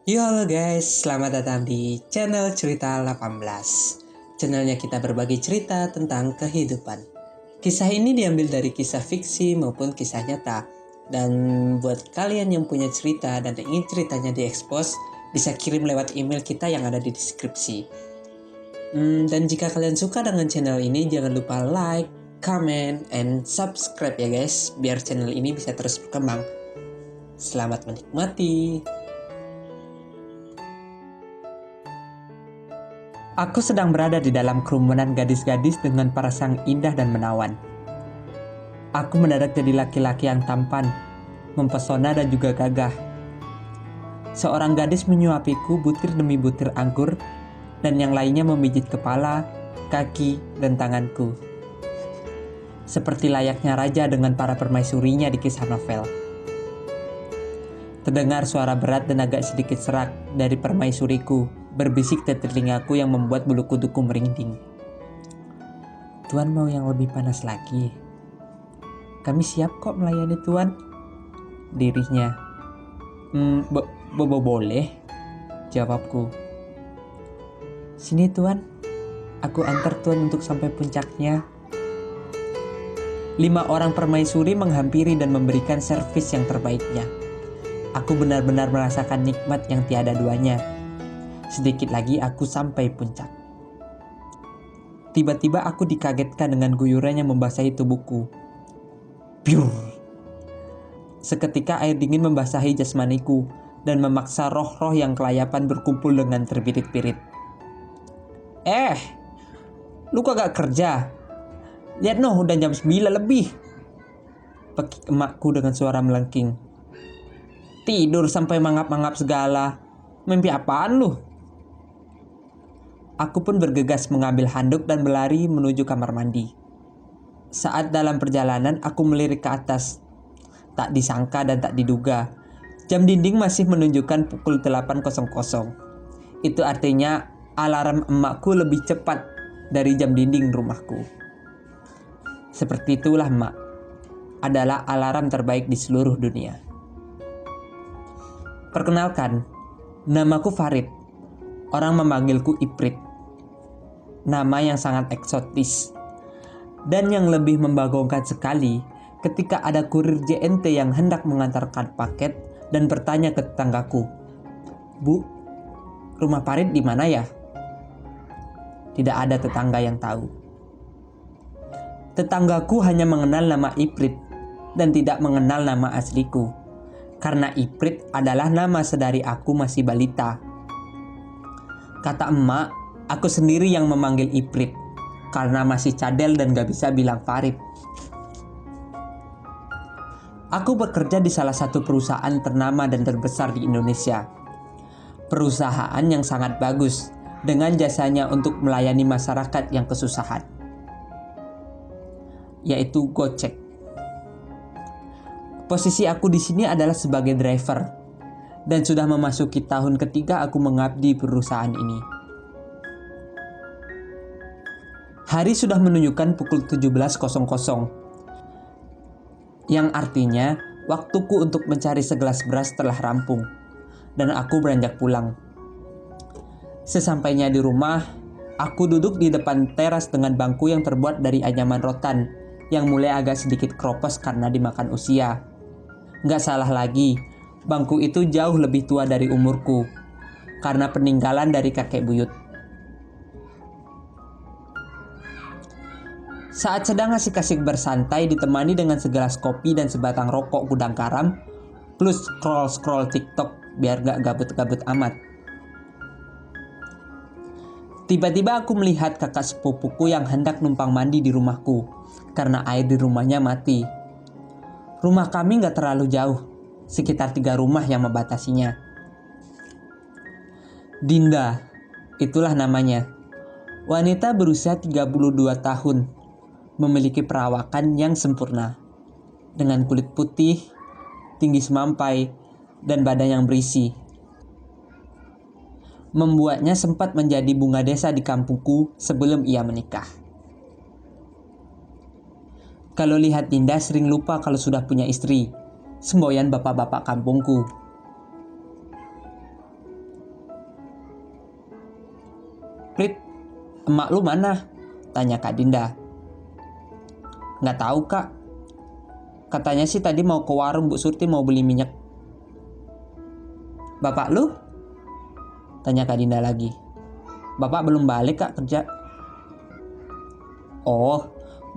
Yo halo guys, selamat datang di channel Cerita 18. Channelnya kita berbagi cerita tentang kehidupan. Kisah ini diambil dari kisah fiksi maupun kisah nyata. Dan buat kalian yang punya cerita dan ingin ceritanya diekspos, bisa kirim lewat email kita yang ada di deskripsi. Dan jika kalian suka dengan channel ini, jangan lupa like, comment, and subscribe ya guys, biar channel ini bisa terus berkembang. Selamat menikmati. Aku sedang berada di dalam kerumunan gadis-gadis dengan parasang indah dan menawan. Aku mendadak jadi laki-laki yang tampan, mempesona dan juga gagah. Seorang gadis menyuapiku butir demi butir anggur, dan yang lainnya memijit kepala, kaki, dan tanganku. Seperti layaknya raja dengan para permaisurinya di kisah novel. Terdengar suara berat dan agak sedikit serak dari permaisuriku berbisik ke telingaku yang membuat bulu kuduku merinding. Tuan mau yang lebih panas lagi? Kami siap kok melayani Tuan. Dirinya. Boleh, jawabku. Sini Tuan, aku antar Tuan untuk sampai puncaknya. 5 orang permaisuri menghampiri dan memberikan servis yang terbaiknya. Aku benar-benar merasakan nikmat yang tiada duanya. Sedikit lagi aku sampai puncak. Tiba-tiba aku dikagetkan dengan guyuran yang membasahi tubuhku. Piur! Seketika air dingin membasahi jasmaniku dan memaksa roh-roh yang kelayapan berkumpul dengan terbirit-birit. Lu kagak kerja? Lihat noh, udah jam 9 lebih. Pekik emakku dengan suara melengking. Tidur sampai mangap-mangap segala. Mimpi apaan lu? Aku pun bergegas mengambil handuk dan berlari menuju kamar mandi. Saat dalam perjalanan aku melirik ke atas. Tak disangka dan tak diduga, jam dinding masih menunjukkan pukul 8.00. Itu artinya alarm emakku lebih cepat dari jam dinding rumahku. Seperti itulah emak. Adalah alarm terbaik di seluruh dunia. Perkenalkan, namaku Farid. Orang memanggilku Iprit. Nama yang sangat eksotis. Dan yang lebih membagongkan sekali, ketika ada kurir JNT yang hendak mengantarkan paket dan bertanya ke tetanggaku, "Bu, rumah Farid di mana ya?" Tidak ada tetangga yang tahu. Tetanggaku hanya mengenal nama Iprit dan tidak mengenal nama asliku. Karena Iprit adalah nama sedari aku masih balita. Kata emak, aku sendiri yang memanggil Iprit karena masih cadel dan gak bisa bilang Farid. Aku bekerja di salah satu perusahaan ternama dan terbesar di Indonesia. Perusahaan yang sangat bagus dengan jasanya untuk melayani masyarakat yang kesusahan, yaitu Gojek. Posisi aku di sini adalah sebagai driver, dan sudah memasuki tahun ketiga aku mengabdi perusahaan ini. Hari sudah menunjukkan pukul 17.00, yang artinya waktuku untuk mencari segelas beras telah rampung, dan aku beranjak pulang. Sesampainya di rumah, aku duduk di depan teras dengan bangku yang terbuat dari anyaman rotan, yang mulai agak sedikit kropos karena dimakan usia. Nggak salah lagi, bangku itu jauh lebih tua dari umurku, karena peninggalan dari kakek buyut. Saat sedang asik-asik bersantai ditemani dengan segelas kopi dan sebatang rokok gudang garam, plus scroll-scroll TikTok biar gak gabut-gabut amat. Tiba-tiba aku melihat kakak sepupuku yang hendak numpang mandi di rumahku, karena air di rumahnya mati. Rumah kami gak terlalu jauh, sekitar 3 rumah yang membatasinya. Dinda, itulah namanya. Wanita berusia 32 tahun, memiliki perawakan yang sempurna. Dengan kulit putih, tinggi semampai, dan badan yang berisi. Membuatnya sempat menjadi bunga desa di kampungku sebelum ia menikah. Kalau lihat Dinda sering lupa kalau sudah punya istri, semboyan bapak-bapak kampungku. Prit, emak lu mana? Tanya Kak Dinda. Nggak tahu Kak. Katanya sih tadi mau ke warung Bu Surti mau beli minyak. Bapak lu? Tanya Kak Dinda lagi. Bapak belum balik Kak kerja. Oh,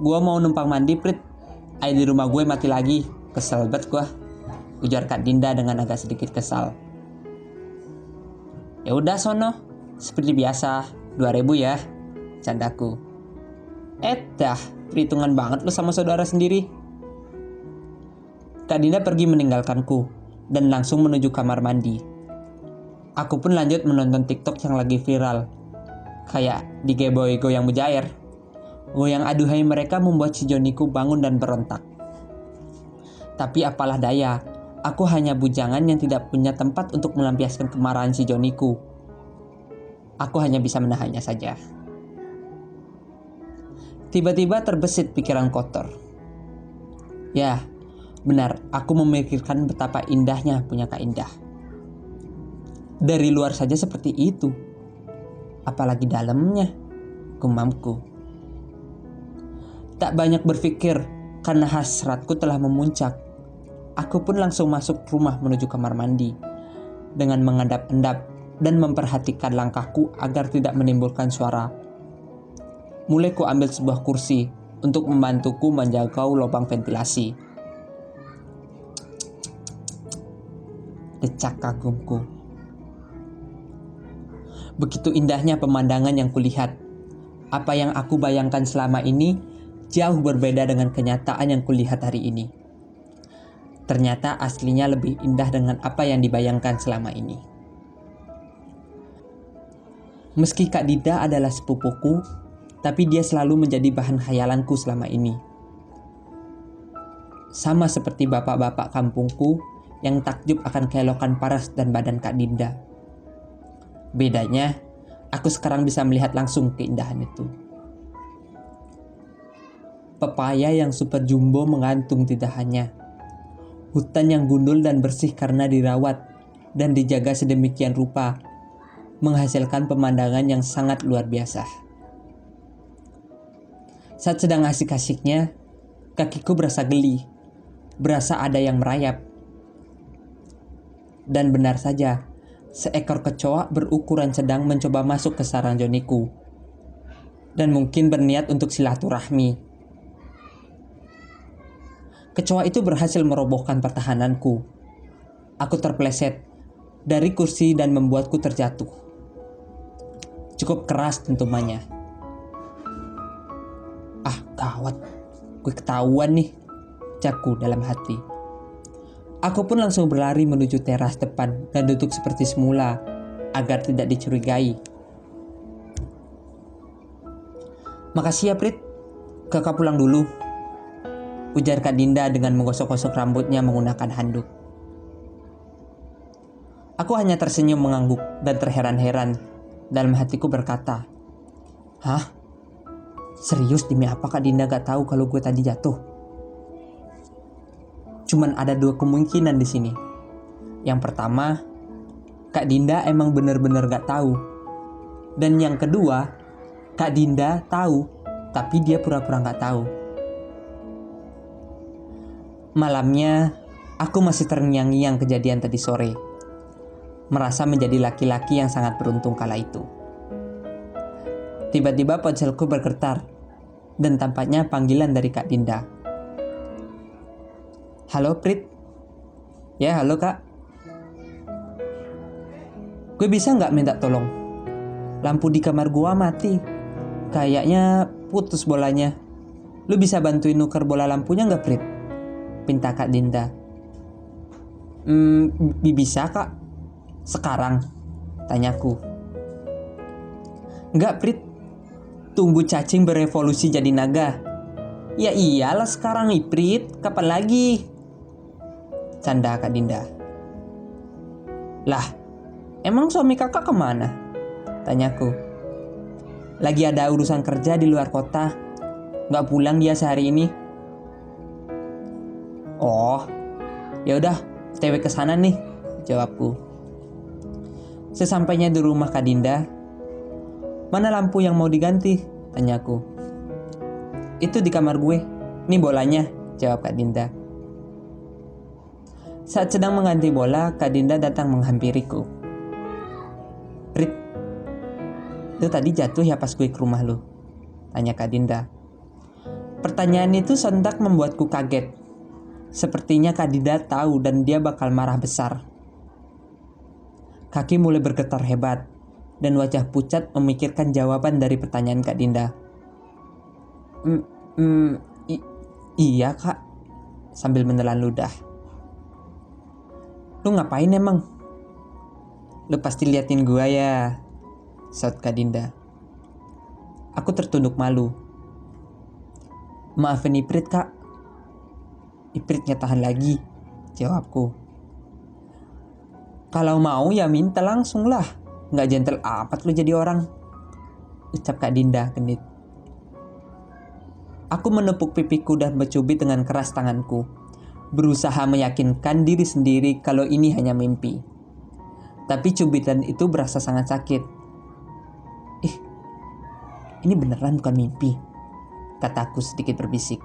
gua mau numpang mandi Prit. Air di rumah gue mati lagi. Kesel banget gua. Ujar Kak Dinda dengan agak sedikit kesal. Ya udah sono, seperti biasa, 2.000 ya, candaku. Dah, perhitungan banget lu sama saudara sendiri. Kak Dinda pergi meninggalkanku dan langsung menuju kamar mandi. Aku pun lanjut menonton TikTok yang lagi viral. Kayak di Geboy Goyang Mujair. Goyang aduhai mereka membuat si Joniku bangun dan berontak. Tapi apalah daya, aku hanya bujangan yang tidak punya tempat untuk melampiaskan kemarahan si Joniku. Aku hanya bisa menahannya saja. Tiba-tiba terbesit pikiran kotor. Ya, benar, aku memikirkan betapa indahnya punya Kak Indah. Dari luar saja seperti itu. Apalagi dalamnya, gumamku. Tak banyak berpikir, karena hasratku telah memuncak. Aku pun langsung masuk rumah menuju kamar mandi. Dengan mengendap-endap dan memperhatikan langkahku agar tidak menimbulkan suara. Mulai ku ambil sebuah kursi untuk membantuku menjangkau lubang ventilasi. Decak kagumku. Begitu indahnya pemandangan yang kulihat. Apa yang aku bayangkan selama ini jauh berbeda dengan kenyataan yang kulihat hari ini. Ternyata aslinya lebih indah dengan apa yang dibayangkan selama ini. Meski Kak Dinda adalah sepupuku, tapi dia selalu menjadi bahan khayalanku selama ini. Sama seperti bapak-bapak kampungku yang takjub akan keelokan paras dan badan Kak Dinda. Bedanya, aku sekarang bisa melihat langsung keindahan itu. Pepaya yang super jumbo menggantung di dahannya. Hutan yang gundul dan bersih karena dirawat dan dijaga sedemikian rupa, menghasilkan pemandangan yang sangat luar biasa. Saat sedang asik-asiknya, kakiku berasa geli, berasa ada yang merayap. Dan benar saja, seekor kecoa berukuran sedang mencoba masuk ke sarang Joniku. Dan mungkin berniat untuk silaturahmi. Kecoa itu berhasil merobohkan pertahananku. Aku terpeleset dari kursi dan membuatku terjatuh. Cukup keras dentumannya. Ah, gawat. Gue ketahuan nih, ucapku dalam hati. Aku pun langsung berlari menuju teras depan dan duduk seperti semula agar tidak dicurigai. Makasih ya Prit, kakak pulang dulu, ujar Kak Dinda dengan menggosok-gosok rambutnya menggunakan handuk. Aku hanya tersenyum mengangguk dan terheran-heran. Dalam hatiku berkata, hah? Serius demi apa Kak Dinda gak tahu kalau gue tadi jatuh? Cuman ada 2 kemungkinan di sini. Yang pertama, Kak Dinda emang bener-bener gak tahu. Dan yang kedua, Kak Dinda tahu, tapi dia pura-pura gak tahu. Malamnya, aku masih terngiang-ngiang kejadian tadi sore. Merasa menjadi laki-laki yang sangat beruntung kala itu. Tiba-tiba ponselku bergetar, dan tampaknya panggilan dari Kak Dinda. Halo Prit. Ya halo Kak. Gue bisa gak minta tolong? Lampu di kamar gua mati. Kayaknya putus bolanya. Lu bisa bantuin nuker bola lampunya gak Prit? Pinta Kak Dinda. Bisa Kak. Sekarang? Tanyaku. Enggak Prit. Tunggu cacing berevolusi jadi naga. Ya iyalah sekarang nih Prit. Kapan lagi? Canda Kak Dinda. Lah, emang suami kakak kemana? Tanyaku. Lagi ada urusan kerja di luar kota. Gak pulang dia sehari ini. Oh, ya udah, TW kesana nih, jawabku. Sesampainya di rumah Kak Dinda, Mana lampu yang mau diganti? Tanyaku. Itu di kamar gue. Ini bolanya, jawab Kak Dinda. Saat sedang mengganti bola, Kak Dinda datang menghampiriku. Prit, lu tadi jatuh ya pas gue ke rumah lu? Tanya Kak Dinda. Pertanyaan itu sontak membuatku kaget. Sepertinya Kak Dinda tahu dan dia bakal marah besar. Kaki mulai bergetar hebat, dan wajah pucat memikirkan jawaban dari pertanyaan Kak Dinda. Iya Kak, sambil menelan ludah. Lu ngapain emang? Lu pasti liatin gua ya, saut Kak Dinda. Aku tertunduk malu. Maafin Iprit Kak. Iprit gak tahan lagi, jawabku. Kalau mau ya minta langsung lah. Gak gentle amat lu jadi orang, ucap Kak Dinda genit. Aku menepuk pipiku dan bercubit dengan keras tanganku, berusaha meyakinkan diri sendiri kalau ini hanya mimpi. Tapi cubitan itu berasa sangat sakit. Ini beneran bukan mimpi, kataku sedikit berbisik.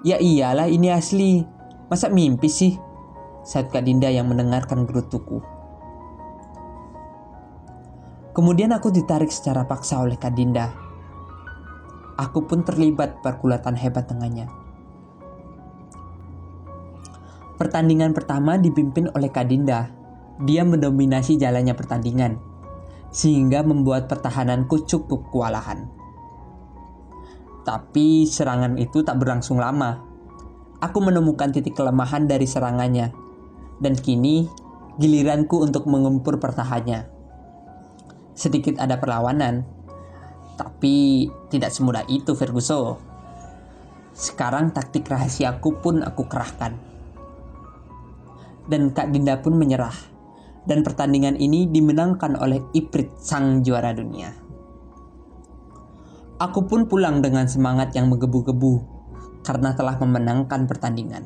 Ya iyalah ini asli, masa mimpi sih? Saat Kak Dinda yang mendengarkan gerutuku. Kemudian aku ditarik secara paksa oleh Kak Dinda. Aku pun terlibat pergulatan hebat dengannya. Pertandingan pertama dipimpin oleh Kak Dinda. Dia mendominasi jalannya pertandingan, sehingga membuat pertahananku cukup kewalahan. Tapi serangan itu tak berlangsung lama. Aku menemukan titik kelemahan dari serangannya, dan kini giliranku untuk mengempur pertahanannya. Sedikit ada perlawanan, tapi tidak semudah itu, Ferguson. Sekarang taktik rahasiaku pun aku kerahkan. Dan Kak Dinda pun menyerah. Dan pertandingan ini dimenangkan oleh Iprit, sang juara dunia. Aku pun pulang dengan semangat yang menggebu-gebu karena telah memenangkan pertandingan.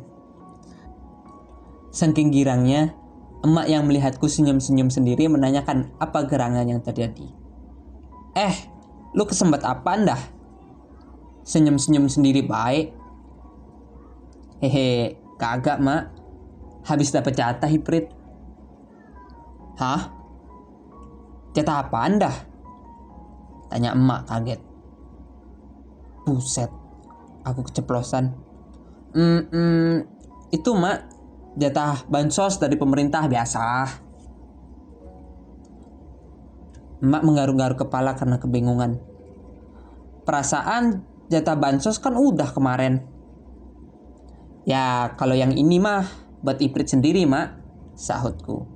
Saking girangnya, emak yang melihatku senyum-senyum sendiri menanyakan apa gerangan yang terjadi. Lu kesembat apaan dah? Senyum-senyum sendiri baik. Hehe, kagak mak. Habis dapet jatah Iprit. Hah? Jatah apaan dah? Tanya emak kaget. Buset, aku keceplosan. Itu mak, jatah bansos dari pemerintah biasa. Emak menggaruk-garuk kepala karena kebingungan. Perasaan jatah bansos kan udah kemarin. Ya kalau yang ini mah buat Iprit sendiri mak, sahutku.